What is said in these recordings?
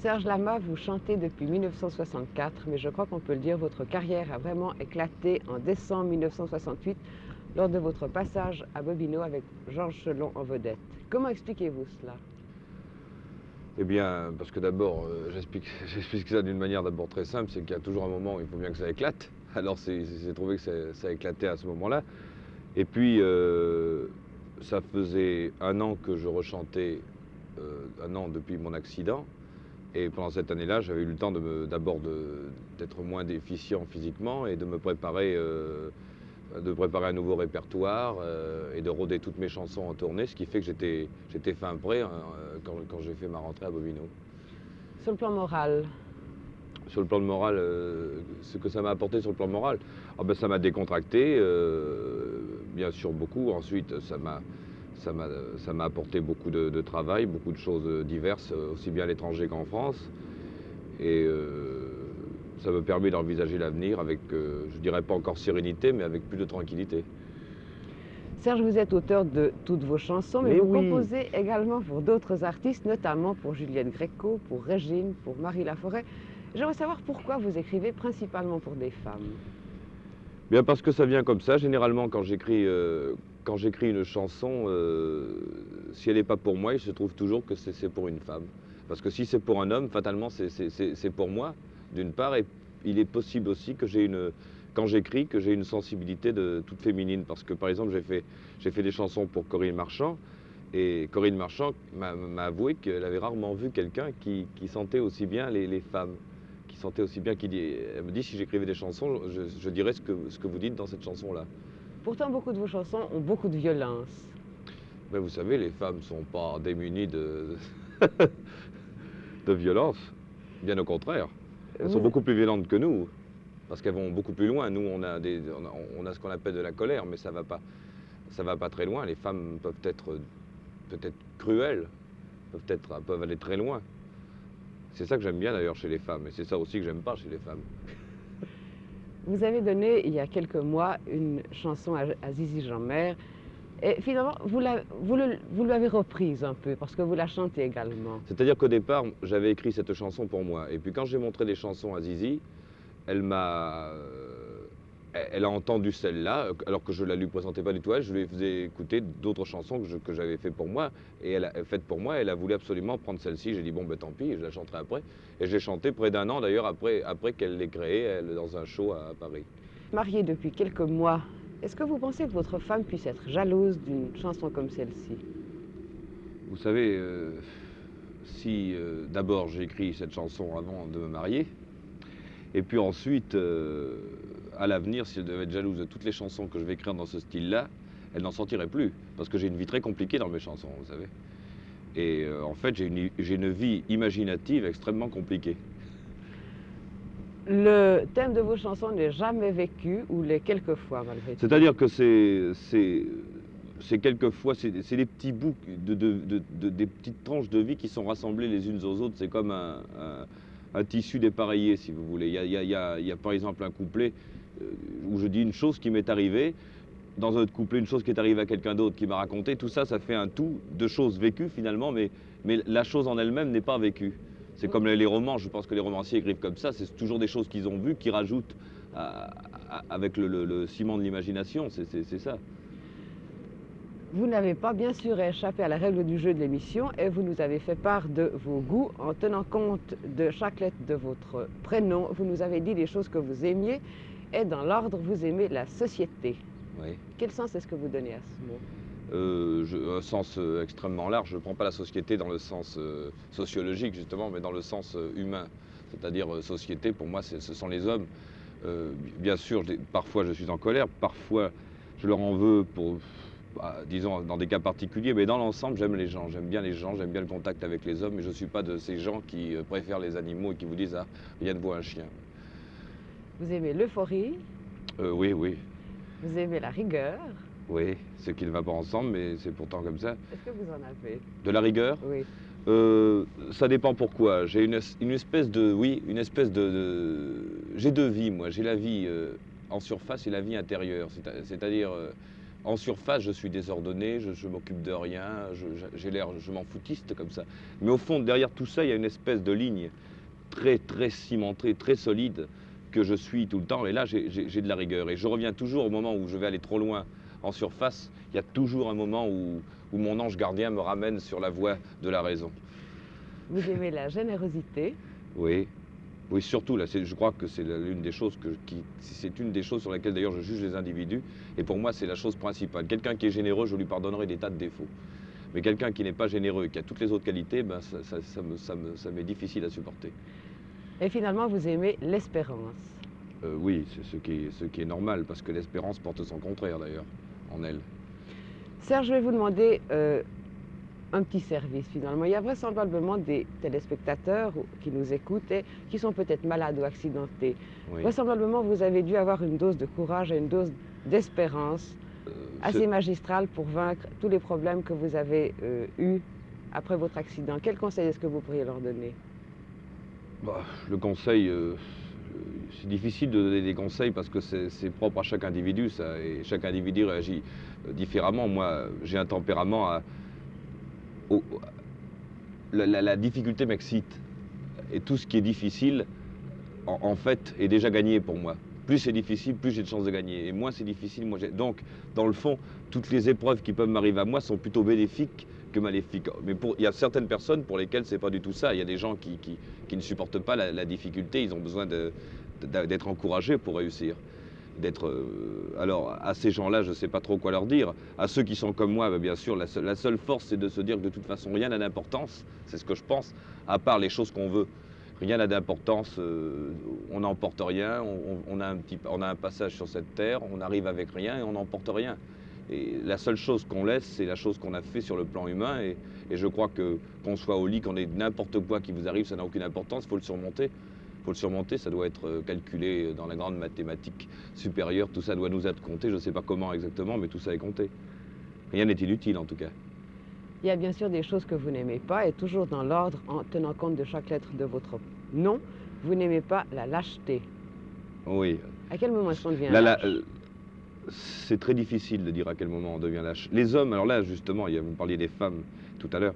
Serge Lama, vous chantez depuis 1964, mais je crois qu'on peut le dire, votre carrière a vraiment éclaté en décembre 1968 lors de votre passage à Bobino avec Georges Chelon en vedette. Comment expliquez-vous cela? Eh bien, parce que d'abord, j'explique ça d'une manière d'abord très simple, c'est qu'il y a toujours un moment où il faut bien que ça éclate. Alors j'ai trouvé que ça éclatait à ce moment-là. Et puis, ça faisait un an que je rechantais, un an depuis mon accident. Et pendant cette année-là, j'avais eu le temps d'abord d'être moins déficient physiquement et de préparer un nouveau répertoire et de rôder toutes mes chansons en tournée, ce qui fait que j'étais fin prêt quand j'ai fait ma rentrée à Bobino. Sur le plan moral, Sur le plan de moral, ce que ça m'a apporté sur le plan moral, ah ben, ça m'a décontracté, bien sûr beaucoup. Ensuite, ça m'a apporté beaucoup de travail, beaucoup de choses diverses, aussi bien à l'étranger qu'en France. Et ça me permet d'envisager l'avenir avec, je dirais pas encore sérénité, mais avec plus de tranquillité. Serge, vous êtes auteur de toutes vos chansons, mais Mais vous oui. composez également pour d'autres artistes, notamment pour Juliette Gréco, pour Régine, pour Marie Laforêt. J'aimerais savoir pourquoi vous écrivez principalement pour des femmes. Bien parce que ça vient comme ça. Généralement, quand j'écris une chanson, si elle n'est pas pour moi, il se trouve toujours que c'est pour une femme. Parce que si c'est pour un homme, fatalement, c'est pour moi, d'une part. Et il est possible aussi que quand j'écris, que j'ai une sensibilité toute féminine. Parce que, par exemple, j'ai fait des chansons pour Corinne Marchand. Et Corinne Marchand m'a avoué qu'elle avait rarement vu quelqu'un qui sentait aussi bien les femmes. Qui sentait aussi bien elle me dit, si j'écrivais des chansons, je dirais ce que vous dites dans cette chanson-là. Pourtant, beaucoup de vos chansons ont beaucoup de violence. Mais vous savez, les femmes ne sont pas démunies de violence. Bien au contraire. Elles sont Vous, beaucoup plus violentes que nous. Parce qu'elles vont beaucoup plus loin. Nous, on a ce qu'on appelle de la colère, mais ça va pas très loin. Les femmes peuvent être peut-être cruelles, peuvent aller très loin. C'est ça que j'aime bien d'ailleurs chez les femmes, et c'est ça aussi que j'aime pas chez les femmes. Vous avez donné, il y a quelques mois, une chanson à Zizi Jeanmaire. Et finalement, vous l'avez reprise un peu, parce que vous la chantez également. C'est-à-dire qu'au départ, j'avais écrit cette chanson pour moi. Et puis quand j'ai montré des chansons à Zizi, elle elle a entendu celle-là, alors que je ne la lui présentais pas du tout. Je lui faisais écouter d'autres chansons que j'avais faites pour moi. Et faites pour moi, elle a voulu absolument prendre celle-ci. J'ai dit, bon, ben tant pis, je la chanterai après. Et je l'ai chantée près d'un an, d'ailleurs, après qu'elle l'ait créée, elle, dans un show à Paris. Mariée depuis quelques mois, est-ce que vous pensez que votre femme puisse être jalouse d'une chanson comme celle-ci? Vous savez, si d'abord j'ai écrit cette chanson avant de me marier, et puis ensuite, à l'avenir, si elle devait être jalouse de toutes les chansons que je vais écrire dans ce style-là, elle n'en sortirait plus. Parce que j'ai une vie très compliquée dans mes chansons, vous savez. Et en fait, j'ai une vie imaginative extrêmement compliquée. Le thème de vos chansons n'est jamais vécu, ou l'est quelquefois, malgré tout. C'est-à-dire que c'est quelquefois, c'est des petits bouts, des petites tranches de vie qui sont rassemblées les unes aux autres. C'est comme un tissu dépareillé, si vous voulez. Il y a par exemple un couplet où je dis une chose qui m'est arrivée, dans un autre couplet, une chose qui est arrivée à quelqu'un d'autre qui m'a raconté. Tout ça, ça fait un tout de choses vécues finalement, mais la chose en elle-même n'est pas vécue. C'est comme les romans, je pense que les romanciers écrivent comme ça, c'est toujours des choses qu'ils ont vues, qu'ils rajoutent avec le ciment de l'imagination, c'est ça. Vous n'avez pas bien sûr échappé à la règle du jeu de l'émission et vous nous avez fait part de vos goûts en tenant compte de chaque lettre de votre prénom. Vous nous avez dit les choses que vous aimiez et dans l'ordre, vous aimez la société. Oui. Quel sens est-ce que vous donnez à ce mot? Un sens extrêmement large. Je ne prends pas la société dans le sens sociologique justement, mais dans le sens humain. C'est-à-dire société, pour moi, ce sont les hommes. Bien sûr, parfois je suis en colère, parfois je leur en veux pour, disons, dans des cas particuliers, mais dans l'ensemble, j'aime les gens. J'aime bien les gens, j'aime bien le contact avec les hommes, mais je ne suis pas de ces gens qui préfèrent les animaux et qui vous disent « Ah, rien ne vaut un chien ». Vous aimez l'euphorie, Oui, oui, vous aimez la rigueur. oui, ce qui ne va pas ensemble, mais c'est pourtant comme ça. Est-ce que vous en avez? De la rigueur? Oui. Ça dépend pourquoi. J'ai une espèce de... Oui, une espèce j'ai deux vies, moi. J'ai la vie en surface et la vie intérieure. C'est-à-dire, En surface, je suis désordonné, je m'occupe de rien, j'ai l'air, je m'en foutiste comme ça. Mais au fond, derrière tout ça, il y a une espèce de ligne très cimentée, très solide, que je suis tout le temps. Et là, j'ai de la rigueur. Et je reviens toujours au moment où je vais aller trop loin en surface. Il y a toujours un moment où mon ange gardien me ramène sur la voie de la raison. Vous aimez la générosité. Oui, oui, surtout, là, je crois que c'est l'une des choses c'est une des choses sur lesquelles d'ailleurs je juge les individus. Et pour moi, c'est la chose principale. Quelqu'un qui est généreux, je lui pardonnerai des tas de défauts. Mais quelqu'un qui n'est pas généreux et qui a toutes les autres qualités, ben, ça m'est difficile à supporter. Et finalement, vous aimez l'espérance. Oui, c'est ce qui est normal, parce que l'espérance porte son contraire d'ailleurs, en elle. Serge, je vais vous demander un petit service finalement. Il y a vraisemblablement des téléspectateurs qui nous écoutent et qui sont peut-être malades ou accidentés. Oui. Vraisemblablement, vous avez dû avoir une dose de courage et une dose d'espérance assez magistrale pour vaincre tous les problèmes que vous avez eus après votre accident. Quel conseil est-ce que vous pourriez leur donner? Bah, le conseil, c'est difficile de donner des conseils parce que c'est propre à chaque individu, ça, et chaque individu réagit différemment. Moi, j'ai un tempérament la difficulté m'excite. Et tout ce qui est difficile, en fait, est déjà gagné pour moi. Plus c'est difficile, plus j'ai de chances de gagner. Et moins c'est difficile, moins j'ai... Donc, dans le fond, toutes les épreuves qui peuvent m'arriver à moi sont plutôt bénéfiques que maléfiques. Mais il y a certaines personnes pour lesquelles c'est pas du tout ça. Il y a des gens qui ne supportent pas la difficulté. Ils ont besoin d'être encouragés pour réussir. Alors, à ces gens-là, je ne sais pas trop quoi leur dire. À ceux qui sont comme moi, bien sûr, la seule force, c'est de se dire que de toute façon, rien n'a d'importance, c'est ce que je pense, à part les choses qu'on veut. Rien n'a d'importance, on n'emporte rien, on a un passage sur cette terre, on arrive avec rien et on n'emporte rien. Et la seule chose qu'on laisse, c'est la chose qu'on a fait sur le plan humain. Et je crois qu'on soit au lit, qu'on ait n'importe quoi qui vous arrive, ça n'a aucune importance, il faut le surmonter. Faut le surmonter, ça doit être calculé dans la grande mathématique supérieure, tout ça doit nous être compté, je ne sais pas comment exactement, mais tout ça est compté. Rien n'est inutile en tout cas. Il y a bien sûr des choses que vous n'aimez pas, et toujours dans l'ordre, en tenant compte de chaque lettre de votre nom, vous n'aimez pas la lâcheté. Oui. À quel moment est-ce qu'on devient lâche? C'est très difficile de dire à quel moment on devient lâche. Les hommes, alors là justement, vous parliez des femmes tout à l'heure,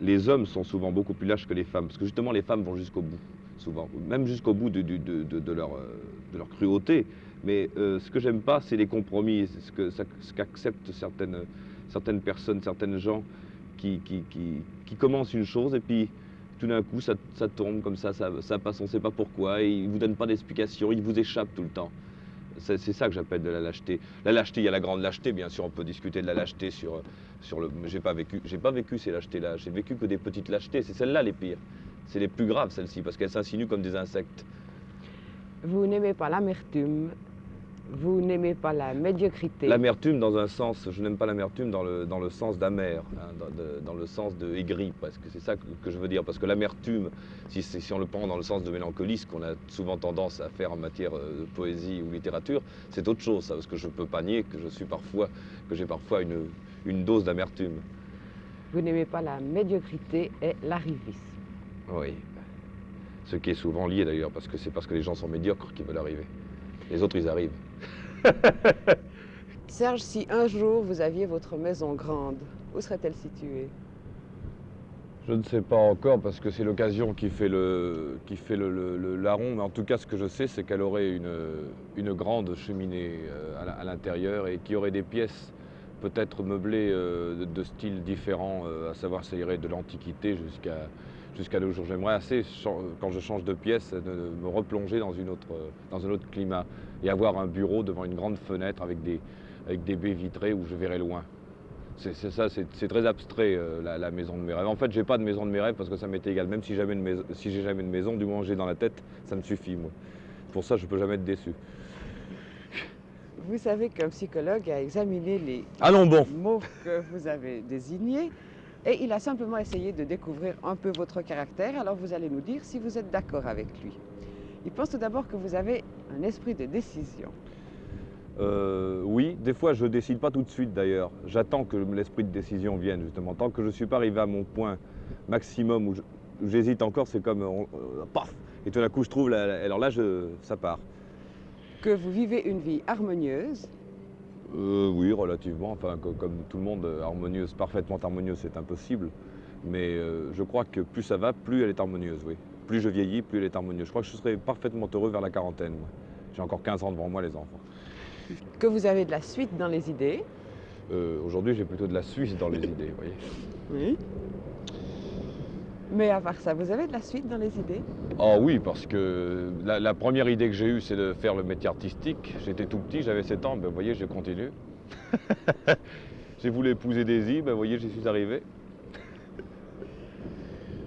les hommes sont souvent beaucoup plus lâches que les femmes, parce que justement les femmes vont jusqu'au bout. Souvent, même jusqu'au bout de leur cruauté. Mais ce que j'aime pas, c'est les compromis, ce qu'acceptent certaines personnes, certaines gens qui commencent une chose et puis tout d'un coup ça tombe comme ça passe, on ne sait pas pourquoi, et ils ne vous donnent pas d'explication, ils vous échappent tout le temps. C'est ça que j'appelle de la lâcheté. La lâcheté, il y a la grande lâcheté, bien sûr, on peut discuter de la lâcheté sur le... J'ai pas vécu ces lâchetés-là, j'ai vécu que des petites lâchetés, c'est celles-là les pires. C'est les plus graves, celles-ci, parce qu'elles s'insinuent comme des insectes. Vous n'aimez pas l'amertume, vous n'aimez pas la médiocrité. L'amertume dans un sens, je n'aime pas l'amertume dans le sens d'amer, hein, dans le sens de aigri, presque. C'est ça que je veux dire, parce que l'amertume, si on le prend dans le sens de mélancolie, ce qu'on a souvent tendance à faire en matière de poésie ou littérature, c'est autre chose, ça, parce que je ne peux pas nier que j'ai parfois une dose d'amertume. Vous n'aimez pas la médiocrité et l'arrivisme. Oui, ce qui est souvent lié d'ailleurs, parce que c'est parce que les gens sont médiocres qu'ils veulent arriver. Les autres, ils arrivent. Serge, si un jour vous aviez votre maison grande, où serait-elle située? Je ne sais pas encore, parce que c'est l'occasion qui fait le larron, mais en tout cas, ce que je sais, c'est qu'elle aurait une grande cheminée à l'intérieur et qu'il y aurait des pièces peut-être meublées de styles différents, à savoir ça irait de l'Antiquité jusqu'à nos jours. J'aimerais assez, quand je change de pièce, de me replonger dans un autre climat et avoir un bureau devant une grande fenêtre avec des baies vitrées où je verrai loin. C'est ça, c'est très abstrait, la maison de mes rêves. En fait, j'ai pas de maison de mes rêves parce que ça m'est égal. Même si j'ai jamais de maison, du moment que j'ai dans la tête, ça me suffit, moi. Pour ça, je peux jamais être déçu. Vous savez qu'un psychologue a examiné les mots que vous avez désignés et il a simplement essayé de découvrir un peu votre caractère. Alors vous allez nous dire si vous êtes d'accord avec lui. Il pense tout d'abord que vous avez un esprit de décision. Oui, des fois je ne décide pas tout de suite d'ailleurs. J'attends que l'esprit de décision vienne justement. Tant que je ne suis pas arrivé à mon point maximum où j'hésite encore, c'est comme paf. Et tout d'un coup je trouve, alors là ça part. Que vous vivez une vie harmonieuse. Oui, relativement. Enfin, comme tout le monde, harmonieuse, parfaitement harmonieuse, c'est impossible. Mais je crois que plus ça va, plus elle est harmonieuse, oui. Plus je vieillis, plus elle est harmonieuse. Je crois que je serai parfaitement heureux vers la quarantaine, moi. J'ai encore 15 ans devant moi, les enfants. Que vous avez de la suite dans les idées. Aujourd'hui, j'ai plutôt de la Suisse dans les idées, vous voyez. Oui. Mais à part ça, vous avez de la suite dans les idées? Ah oui, parce que la première idée que j'ai eue, c'est de faire le métier artistique. J'étais tout petit, j'avais 7 ans, ben, vous voyez, je continue. J'ai voulu épouser Daisy, ben, vous voyez, j'y suis arrivé.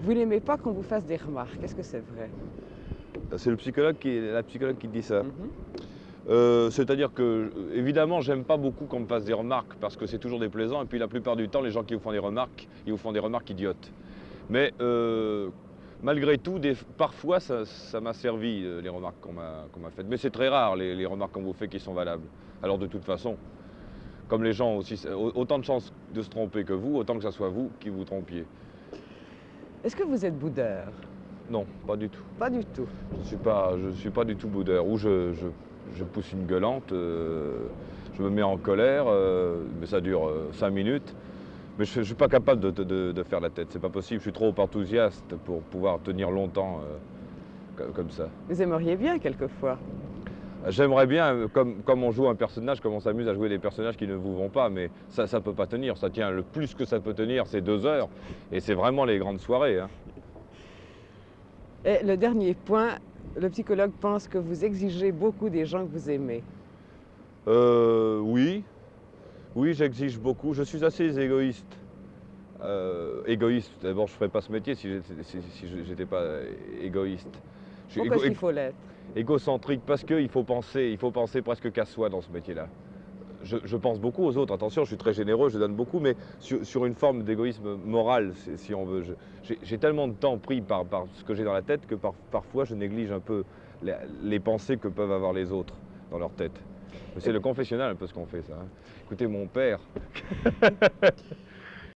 Vous n'aimez pas qu'on vous fasse des remarques, est-ce que c'est vrai? C'est la psychologue qui dit ça. Mhm. C'est-à-dire que, évidemment, j'aime pas beaucoup qu'on me fasse des remarques parce que c'est toujours déplaisant. Et puis la plupart du temps, les gens qui vous font des remarques, ils vous font des remarques idiotes. Mais malgré tout, parfois, ça m'a servi, les remarques qu'on m'a faites. Mais c'est très rare, les remarques qu'on vous fait qui sont valables. Alors de toute façon, comme les gens ont aussi, autant de chances de se tromper que vous, autant que ce soit vous qui vous trompiez. Est-ce que vous êtes boudeur? Non, pas du tout. Pas du tout. Je suis pas du tout boudeur. Ou je pousse une gueulante, je me mets en colère, mais ça dure 5 minutes. Mais je ne suis pas capable de faire la tête, c'est pas possible. Je suis trop enthousiaste pour pouvoir tenir longtemps comme ça. Vous aimeriez bien quelquefois. J'aimerais bien, comme on joue un personnage, comme on s'amuse à jouer des personnages qui ne vous vont pas, mais ça ne peut pas tenir. Ça tient, le plus que ça peut tenir, c'est 2 heures. Et c'est vraiment les grandes soirées, hein. Et le dernier point, le psychologue pense que vous exigez beaucoup des gens que vous aimez. Oui, oui, j'exige beaucoup. Je suis assez égoïste. Égoïste, d'abord je ne ferais pas ce métier si je n'étais pas égoïste. Je suis Pourquoi est-ce qu'il faut l'être? égocentrique parce qu'il faut penser presque qu'à soi dans ce métier-là. Je pense beaucoup aux autres, attention, je suis très généreux, je donne beaucoup, mais sur une forme d'égoïsme moral, si on veut. J'ai tellement de temps pris par ce que j'ai dans la tête que parfois je néglige un peu les pensées que peuvent avoir les autres dans leur tête. C'est le confessionnal un peu ce qu'on fait, ça, hein. Écoutez, mon père,